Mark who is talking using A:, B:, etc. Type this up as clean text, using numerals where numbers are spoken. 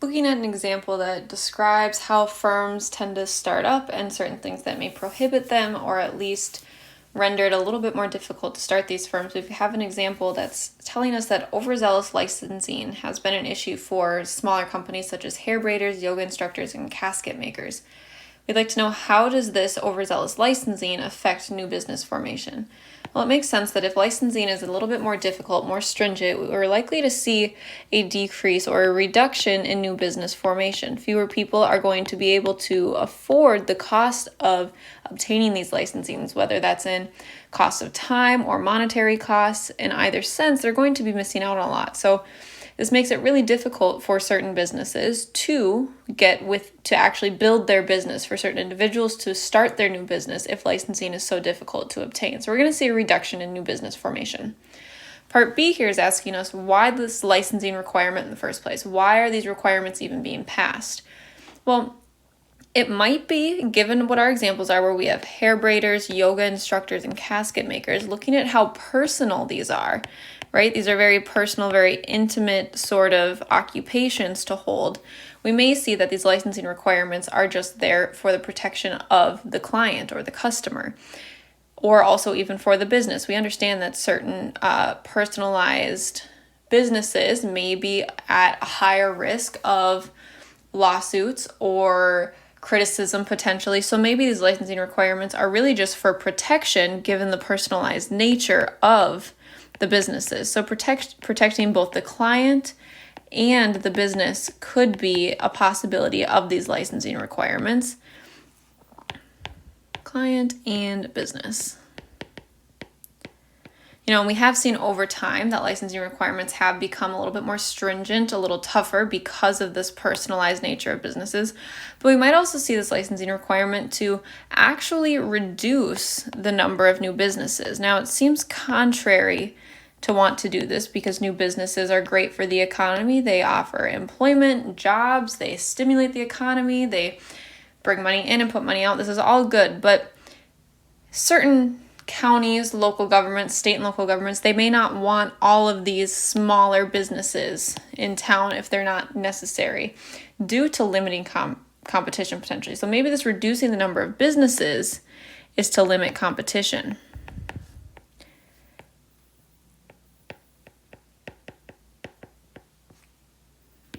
A: looking at an example that describes how firms tend to start up and certain things that may prohibit them or at least render it a little bit more difficult to start these firms. We have an example that's telling us that overzealous licensing has been an issue for smaller companies such as hair braiders, yoga instructors, and casket makers. We'd like to know, how does this overzealous licensing affect new business formation? Well, it makes sense that if licensing is a little bit more difficult, more stringent, we're likely to see a decrease or a reduction in new business formation. Fewer people are going to be able to afford the cost of obtaining these licensings, whether that's in cost of time or monetary costs. In either sense, they're going to be missing out on a lot. So this makes it really difficult for certain businesses to actually build their business, for certain individuals to start their new business if licensing is so difficult to obtain. So we're going to see a reduction in new business formation. Part B here is asking us why this licensing requirement in the first place. Why are these requirements even being passed? Well, it might be, given what our examples are, where we have hair braiders, yoga instructors, and casket makers, looking at how personal these are, right? These are very personal, very intimate sort of occupations to hold. We may see that these licensing requirements are just there for the protection of the client or the customer, or also even for the business. We understand that certain personalized businesses may be at a higher risk of lawsuits or criticism potentially. So maybe these licensing requirements are really just for protection given the personalized nature of the businesses. So protecting both the client and the business could be a possibility of these licensing requirements. Client and business. And we have seen over time that licensing requirements have become a little bit more stringent, a little tougher because of this personalized nature of businesses. But we might also see this licensing requirement to actually reduce the number of new businesses. Now, it seems contrary to want to do this because new businesses are great for the economy. They offer employment, jobs, they stimulate the economy, they bring money in and put money out. This is all good, but certain counties, local governments, state and local governments, they may not want all of these smaller businesses in town if they're not necessary due to limiting competition potentially. So maybe this reducing the number of businesses is to limit competition.